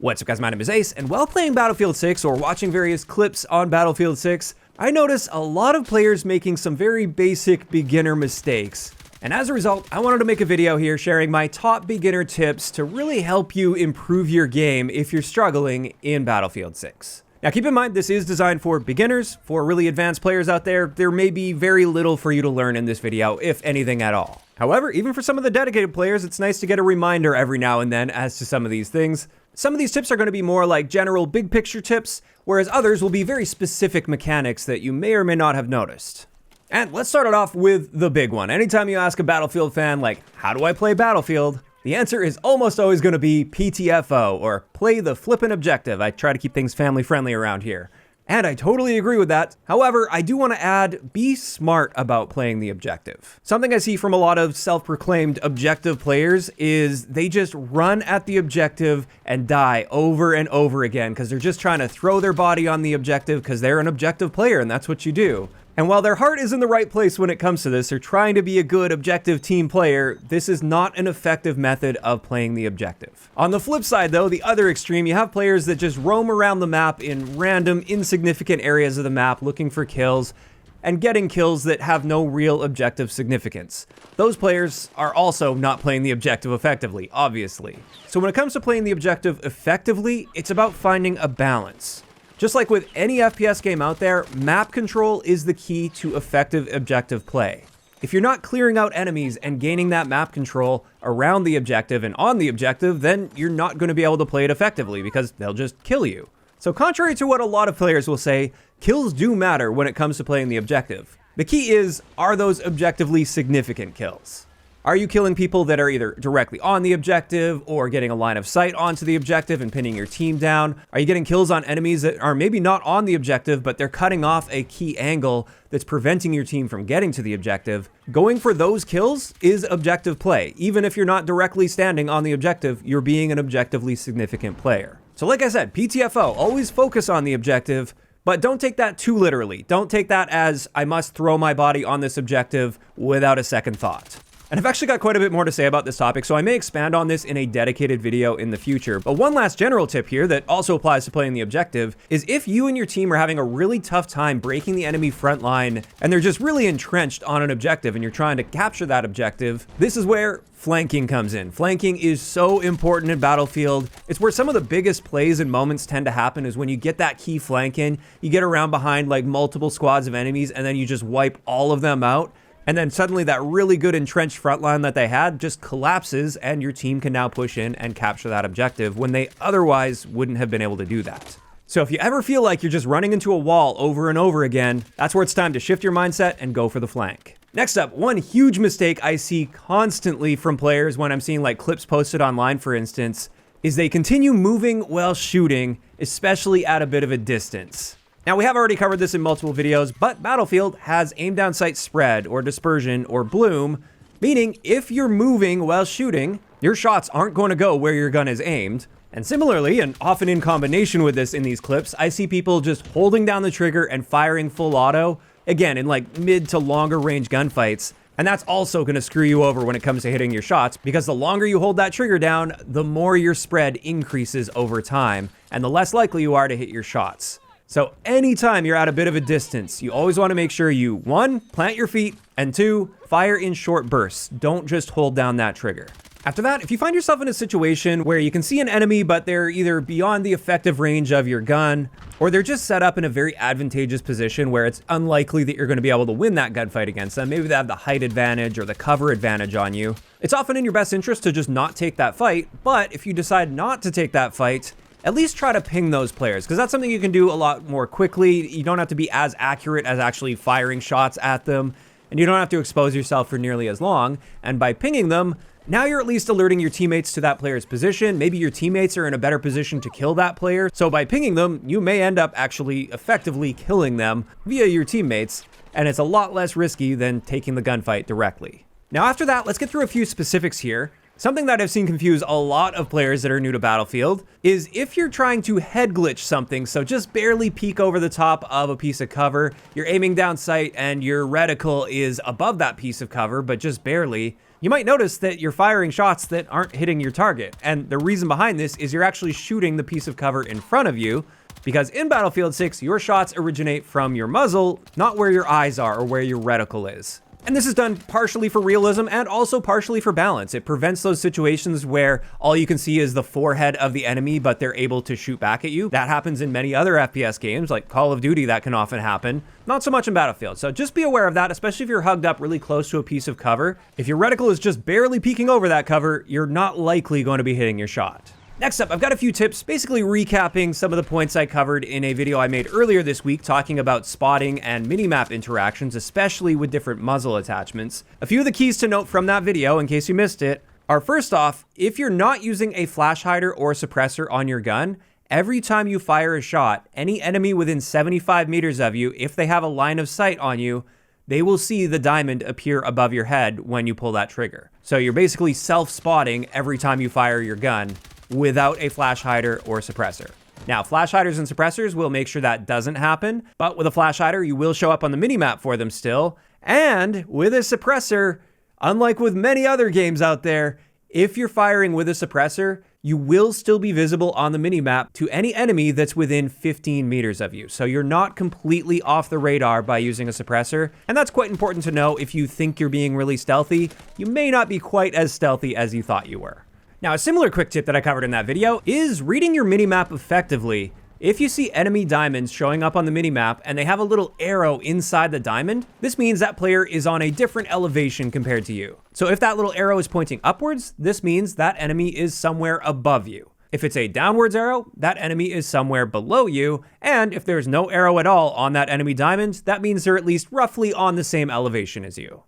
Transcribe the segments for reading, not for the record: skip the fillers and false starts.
What's up guys, my name is Ace, and while playing Battlefield 6 or watching various clips on Battlefield 6, I notice a lot of players making some very basic beginner mistakes. And as a result, I wanted to make a video here sharing my top beginner tips to really help you improve your game if you're struggling in Battlefield 6. Now keep in mind, this is designed for beginners. For really advanced players out there, there may be very little for you to learn in this video, if anything at all. However, even for some of the dedicated players, it's nice to get a reminder every now and then as to some of these things. Some of these tips are going to be more like general big picture tips, whereas others will be very specific mechanics that you may or may not have noticed. And let's start it off with the big one. Anytime you ask a Battlefield fan, like, how do I play Battlefield? The answer is almost always going to be PTFO, or play the flippin' objective. I try to keep things family friendly around here. And I totally agree with that. However, I do want to add, be smart about playing the objective. Something I see from a lot of self-proclaimed objective players is they just run at the objective and die over and over again because they're just trying to throw their body on the objective because they're an objective player and that's what you do. And while their heart is in the right place when it comes to this, they're trying to be a good objective team player, this is not an effective method of playing the objective. On the flip side though, the other extreme, you have players that just roam around the map in random, insignificant areas of the map looking for kills and getting kills that have no real objective significance. Those players are also not playing the objective effectively, obviously. So when it comes to playing the objective effectively, it's about finding a balance. Just like with any FPS game out there, map control is the key to effective objective play. If you're not clearing out enemies and gaining that map control around the objective and on the objective, then you're not going to be able to play it effectively because they'll just kill you. So contrary to what a lot of players will say, kills do matter when it comes to playing the objective. The key is, are those objectively significant kills? Are you killing people that are either directly on the objective or getting a line of sight onto the objective and pinning your team down? Are you getting kills on enemies that are maybe not on the objective, but they're cutting off a key angle that's preventing your team from getting to the objective? Going for those kills is objective play. Even if you're not directly standing on the objective, you're being an objectively significant player. So like I said, PTFO, always focus on the objective, but don't take that too literally. Don't take that as, I must throw my body on this objective without a second thought. And I've actually got quite a bit more to say about this topic, so I may expand on this in a dedicated video in the future. But one last general tip here that also applies to playing the objective is if you and your team are having a really tough time breaking the enemy front line and they're just really entrenched on an objective and you're trying to capture that objective, this is where flanking comes in. Flanking is so important in Battlefield. It's where some of the biggest plays and moments tend to happen is when you get that key flank in, you get around behind like multiple squads of enemies and then you just wipe all of them out. And then suddenly that really good entrenched front line that they had just collapses and your team can now push in and capture that objective when they otherwise wouldn't have been able to do that. So if you ever feel like you're just running into a wall over and over again, that's where it's time to shift your mindset and go for the flank. Next up, one huge mistake I see constantly from players when I'm seeing like clips posted online, for instance, is they continue moving while shooting, especially at a bit of a distance. Now, we have already covered this in multiple videos, but Battlefield has aim down sight spread or dispersion or bloom, meaning if you're moving while shooting, your shots aren't going to go where your gun is aimed. And similarly, and often in combination with this in these clips, I see people just holding down the trigger and firing full auto, again, in like mid to longer range gunfights. And that's also going to screw you over when it comes to hitting your shots, because the longer you hold that trigger down, the more your spread increases over time, and the less likely you are to hit your shots. So anytime you're at a bit of a distance, you always want to make sure you, 1, plant your feet, and 2, fire in short bursts. Don't just hold down that trigger. After that, if you find yourself in a situation where you can see an enemy, but they're either beyond the effective range of your gun, or they're just set up in a very advantageous position where it's unlikely that you're going to be able to win that gunfight against them, maybe they have the height advantage or the cover advantage on you, it's often in your best interest to just not take that fight. But if you decide not to take that fight, at least try to ping those players, because that's something you can do a lot more quickly. You don't have to be as accurate as actually firing shots at them, and you don't have to expose yourself for nearly as long. And by pinging them, now you're at least alerting your teammates to that player's position. Maybe your teammates are in a better position to kill that player. So by pinging them, you may end up actually effectively killing them via your teammates, and it's a lot less risky than taking the gunfight directly. Now after that, let's get through a few specifics here. Something that I've seen confuse a lot of players that are new to Battlefield is if you're trying to head glitch something, so just barely peek over the top of a piece of cover, you're aiming down sight and your reticle is above that piece of cover, but just barely, you might notice that you're firing shots that aren't hitting your target. And the reason behind this is you're actually shooting the piece of cover in front of you, because in Battlefield 6, your shots originate from your muzzle, not where your eyes are or where your reticle is. And this is done partially for realism and also partially for balance. It prevents those situations where all you can see is the forehead of the enemy, but they're able to shoot back at you. That happens in many other FPS games, like Call of Duty, that can often happen. Not so much in Battlefield. So just be aware of that, especially if you're hugged up really close to a piece of cover. If your reticle is just barely peeking over that cover, you're not likely going to be hitting your shot. Next up, I've got a few tips, basically recapping some of the points I covered in a video I made earlier this week talking about spotting and minimap interactions, especially with different muzzle attachments. A few of the keys to note from that video, in case you missed it, are first off, if you're not using a flash hider or suppressor on your gun, every time you fire a shot, any enemy within 75 meters of you, if they have a line of sight on you, they will see the diamond appear above your head when you pull that trigger. So you're basically self-spotting every time you fire your gun without a flash hider or suppressor. Now, flash hiders and suppressors will make sure that doesn't happen, but with a flash hider, you will show up on the minimap for them still. And with a suppressor, unlike with many other games out there, if you're firing with a suppressor, you will still be visible on the minimap to any enemy that's within 15 meters of you. So you're not completely off the radar by using a suppressor. And that's quite important to know. If you think you're being really stealthy, you may not be quite as stealthy as you thought you were. Now, a similar quick tip that I covered in that video is reading your minimap effectively. If you see enemy diamonds showing up on the minimap and they have a little arrow inside the diamond, this means that player is on a different elevation compared to you. So if that little arrow is pointing upwards, this means that enemy is somewhere above you. If it's a downwards arrow, that enemy is somewhere below you. And if there's no arrow at all on that enemy diamond, that means they're at least roughly on the same elevation as you.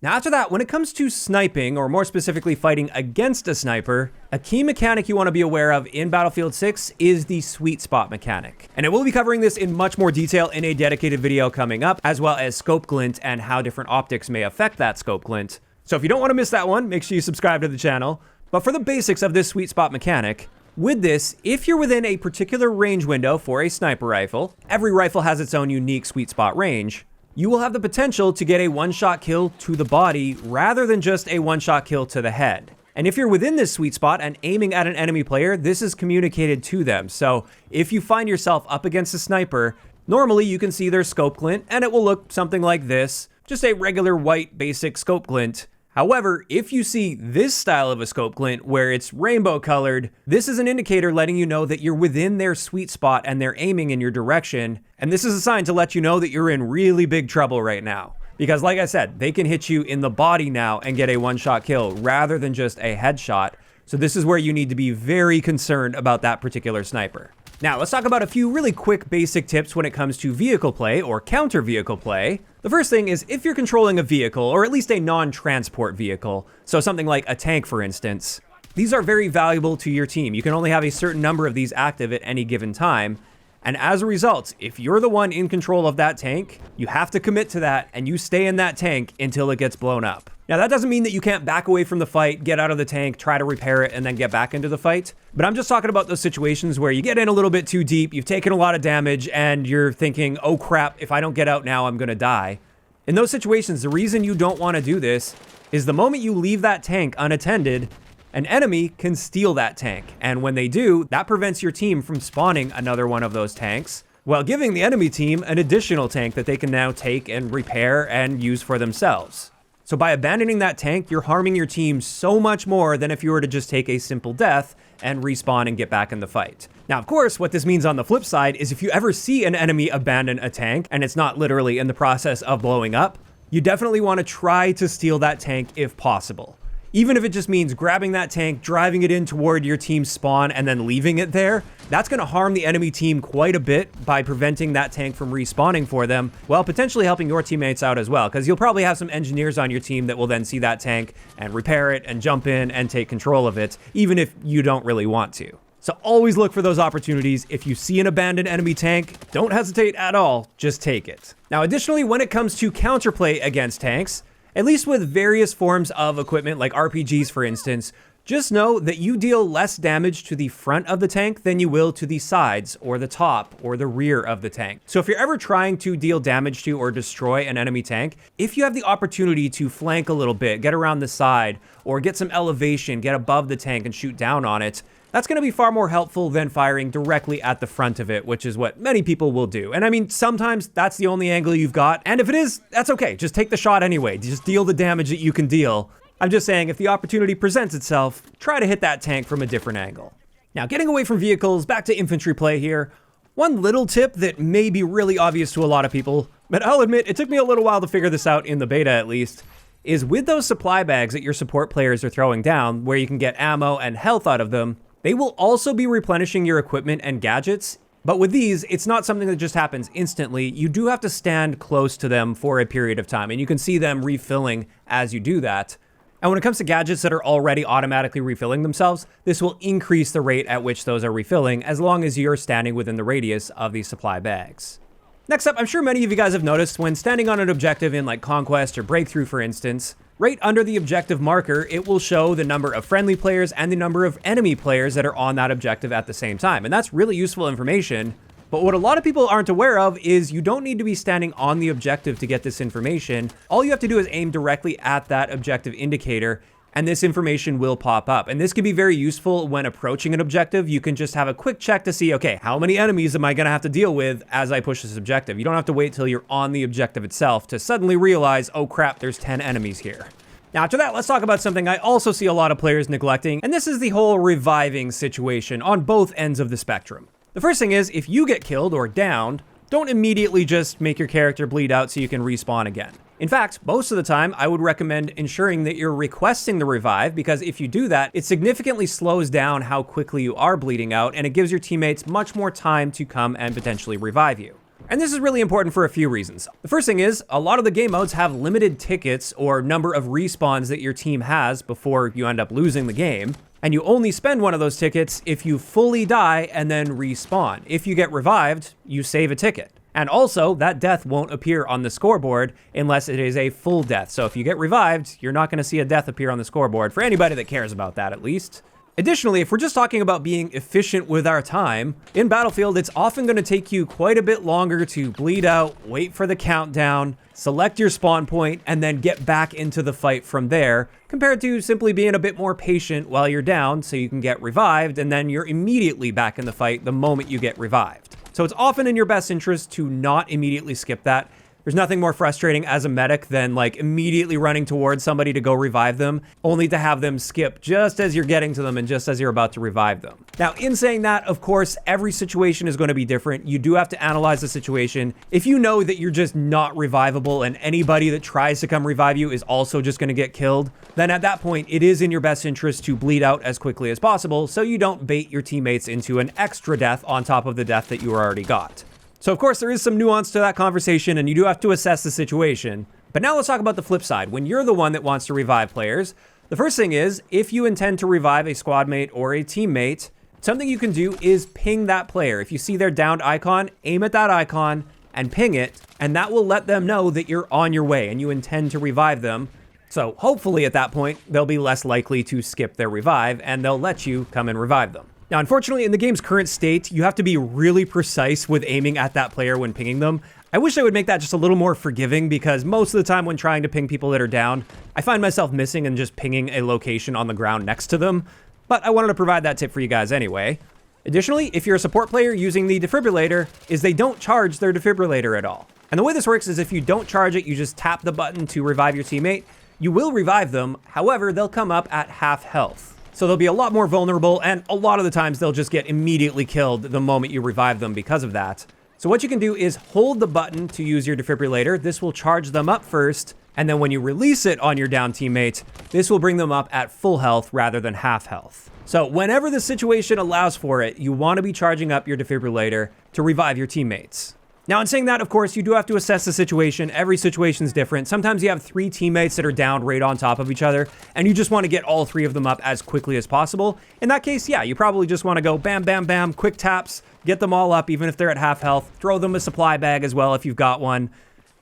Now after that, when it comes to sniping, or more specifically fighting against a sniper, a key mechanic you want to be aware of in Battlefield 6 is the sweet spot mechanic. And I will be covering this in much more detail in a dedicated video coming up, as well as scope glint and how different optics may affect that scope glint. So if you don't want to miss that one, make sure you subscribe to the channel. But for the basics of this sweet spot mechanic, with this, if you're within a particular range window for a sniper rifle, every rifle has its own unique sweet spot range, you will have the potential to get a one-shot kill to the body rather than just a one-shot kill to the head. And if you're within this sweet spot and aiming at an enemy player, this is communicated to them. So if you find yourself up against a sniper, normally you can see their scope glint and it will look something like this, just a regular white basic scope glint. However, if you see this style of a scope glint where it's rainbow colored, this is an indicator letting you know that you're within their sweet spot and they're aiming in your direction. And this is a sign to let you know that you're in really big trouble right now. Because like I said, they can hit you in the body now and get a one-shot kill rather than just a headshot. So this is where you need to be very concerned about that particular sniper. Now, let's talk about a few really quick basic tips when it comes to vehicle play or counter vehicle play. The first thing is if you're controlling a vehicle, or at least a non-transport vehicle, so something like a tank, for instance, these are very valuable to your team. You can only have a certain number of these active at any given time. And as a result, if you're the one in control of that tank, you have to commit to that and you stay in that tank until it gets blown up. Now, that doesn't mean that you can't back away from the fight, get out of the tank, try to repair it, and then get back into the fight. But I'm just talking about those situations where you get in a little bit too deep, you've taken a lot of damage, and you're thinking, oh crap, if I don't get out now, I'm gonna die. In those situations, the reason you don't want to do this is the moment you leave that tank unattended, an enemy can steal that tank. And when they do, that prevents your team from spawning another one of those tanks, while giving the enemy team an additional tank that they can now take and repair and use for themselves. So by abandoning that tank, you're harming your team so much more than if you were to just take a simple death and respawn and get back in the fight. Now, of course, what this means on the flip side is if you ever see an enemy abandon a tank and it's not literally in the process of blowing up, you definitely want to try to steal that tank if possible. Even if it just means grabbing that tank, driving it in toward your team's spawn, and then leaving it there, that's going to harm the enemy team quite a bit by preventing that tank from respawning for them, while potentially helping your teammates out as well, because you'll probably have some engineers on your team that will then see that tank and repair it and jump in and take control of it, even if you don't really want to. So always look for those opportunities. If you see an abandoned enemy tank, don't hesitate at all, just take it. Now, additionally, when it comes to counterplay against tanks, at least with various forms of equipment like RPGs, for instance, Just know that you deal less damage to the front of the tank than you will to the sides or the top or the rear of the tank. So if you're ever trying to deal damage to or destroy an enemy tank, if you have the opportunity to flank a little bit, get around the side, or get some elevation, get above the tank and shoot down on it, that's going to be far more helpful than firing directly at the front of it, which is what many people will do. And I mean, sometimes that's the only angle you've got, and if it is, that's okay. Just take the shot anyway. Just deal the damage that you can deal. I'm just saying, if the opportunity presents itself, try to hit that tank from a different angle. Now, getting away from vehicles, back to infantry play here. One little tip that may be really obvious to a lot of people, but I'll admit it took me a little while to figure this out in the beta at least, is with those supply bags that your support players are throwing down, where you can get ammo and health out of them, they will also be replenishing your equipment and gadgets. But with these, it's not something that just happens instantly. You do have to stand close to them for a period of time, and you can see them refilling as you do that. And when it comes to gadgets that are already automatically refilling themselves, this will increase the rate at which those are refilling as long as you're standing within the radius of these supply bags. Next up, I'm sure many of you guys have noticed when standing on an objective in like Conquest or Breakthrough, for instance, right under the objective marker, it will show the number of friendly players and the number of enemy players that are on that objective at the same time. And that's really useful information. But what a lot of people aren't aware of is you don't need to be standing on the objective to get this information. All you have to do is aim directly at that objective indicator, and this information will pop up. And this can be very useful when approaching an objective. You can just have a quick check to see, okay, how many enemies am I gonna have to deal with as I push this objective? You don't have to wait till you're on the objective itself to suddenly realize, oh crap, there's 10 enemies here. Now, after that, let's talk about something I also see a lot of players neglecting, and this is the whole reviving situation on both ends of the spectrum. The first thing is, if you get killed or downed, don't immediately just make your character bleed out so you can respawn again. In fact, most of the time, I would recommend ensuring that you're requesting the revive, because if you do that, it significantly slows down how quickly you are bleeding out, and it gives your teammates much more time to come and potentially revive you. And this is really important for a few reasons. The first thing is, a lot of the game modes have limited tickets or number of respawns that your team has before you end up losing the game. And you only spend one of those tickets if you fully die and then respawn. If you get revived, you save a ticket. And also, that death won't appear on the scoreboard unless it is a full death. So if you get revived, you're not going to see a death appear on the scoreboard, for anybody that cares about that at least. Additionally, if we're just talking about being efficient with our time, in Battlefield, it's often going to take you quite a bit longer to bleed out, wait for the countdown, select your spawn point, and then get back into the fight from there, compared to simply being a bit more patient while you're down so you can get revived, and then you're immediately back in the fight the moment you get revived. So it's often in your best interest to not immediately skip that. There's nothing more frustrating as a medic than like immediately running towards somebody to go revive them, only to have them skip just as you're getting to them and just as you're about to revive them. Now, in saying that, of course, every situation is going to be different. You do have to analyze the situation. If you know that you're just not revivable and anybody that tries to come revive you is also just going to get killed, then at that point, it is in your best interest to bleed out as quickly as possible so you don't bait your teammates into an extra death on top of the death that you already got. So of course there is some nuance to that conversation and you do have to assess the situation. But now let's talk about the flip side. When you're the one that wants to revive players, the first thing is, if you intend to revive a squad mate or a teammate, something you can do is ping that player. If you see their downed icon, aim at that icon and ping it, and that will let them know that you're on your way and you intend to revive them. So hopefully at that point, they'll be less likely to skip their revive and they'll let you come and revive them. Now, unfortunately, in the game's current state, you have to be really precise with aiming at that player when pinging them. I wish I would make that just a little more forgiving, because most of the time when trying to ping people that are down, I find myself missing and just pinging a location on the ground next to them. But I wanted to provide that tip for you guys anyway. Additionally, if you're a support player using the defibrillator, they don't charge their defibrillator at all. And the way this works is if you don't charge it, you just tap the button to revive your teammate. You will revive them, however, they'll come up at half health. So they'll be a lot more vulnerable, and a lot of the times they'll just get immediately killed the moment you revive them because of that. So what you can do is hold the button to use your defibrillator. This will charge them up first, and then when you release it on your down teammate, this will bring them up at full health rather than half health. So whenever the situation allows for it, you want to be charging up your defibrillator to revive your teammates. Now, in saying that, of course, you do have to assess the situation. Every situation is different. Sometimes you have 3 teammates that are down right on top of each other, and you just want to get all 3 of them up as quickly as possible. In that case, yeah, you probably just want to go bam, bam, bam, quick taps, get them all up, even if they're at half health, throw them a supply bag as well if you've got one,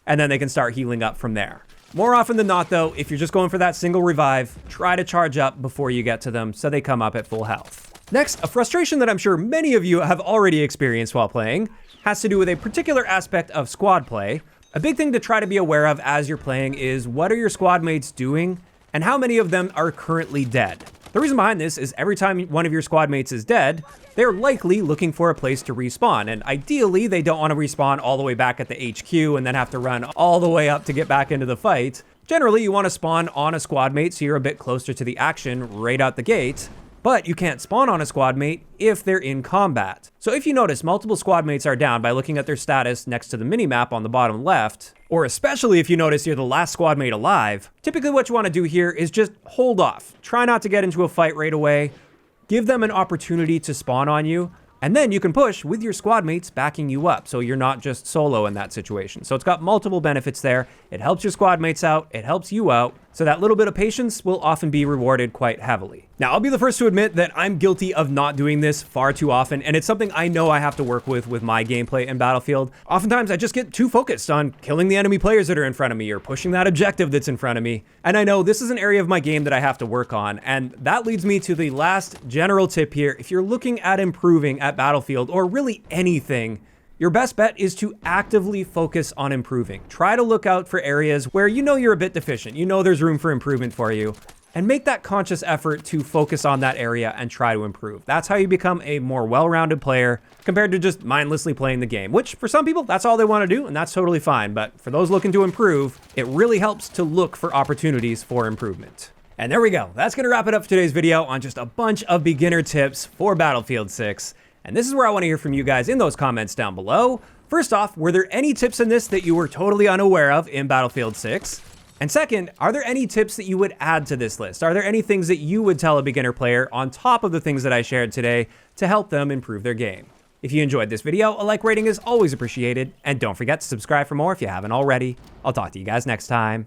and then they can start healing up from there. More often than not though, if you're just going for that single revive, try to charge up before you get to them so they come up at full health. Next, a frustration that I'm sure many of you have already experienced while playing has to do with a particular aspect of squad play. A big thing to try to be aware of as you're playing is what are your squad mates doing and how many of them are currently dead. The reason behind this is every time one of your squad mates is dead, they're likely looking for a place to respawn, and ideally they don't want to respawn all the way back at the HQ and then have to run all the way up to get back into the fight. Generally, you want to spawn on a squad mate so you're a bit closer to the action right out the gate. But you can't spawn on a squad mate if they're in combat. So if you notice multiple squad mates are down by looking at their status next to the minimap on the bottom left, or especially if you notice you're the last squad mate alive, typically what you want to do here is just hold off. Try not to get into a fight right away. Give them an opportunity to spawn on you, and then you can push with your squad mates backing you up, so you're not just solo in that situation. So it's got multiple benefits there. It helps your squad mates out, it helps you out, so that little bit of patience will often be rewarded quite heavily. Now, I'll be the first to admit that I'm guilty of not doing this far too often, and it's something I know I have to work with my gameplay in Battlefield. Oftentimes, I just get too focused on killing the enemy players that are in front of me or pushing that objective that's in front of me. And I know this is an area of my game that I have to work on, and that leads me to the last general tip here. If you're looking at improving at Battlefield, or really anything, your best bet is to actively focus on improving. Try to look out for areas where you know you're a bit deficient, you know there's room for improvement for you, and make that conscious effort to focus on that area and try to improve. That's how you become a more well-rounded player compared to just mindlessly playing the game, which for some people, that's all they want to do, and that's totally fine. But for those looking to improve, it really helps to look for opportunities for improvement. And there we go. That's going to wrap it up for today's video on just a bunch of beginner tips for Battlefield 6. And this is where I want to hear from you guys in those comments down below. First off, were there any tips in this that you were totally unaware of in Battlefield 6? And second, are there any tips that you would add to this list? Are there any things that you would tell a beginner player on top of the things that I shared today to help them improve their game? If you enjoyed this video, a like rating is always appreciated. And don't forget to subscribe for more if you haven't already. I'll talk to you guys next time.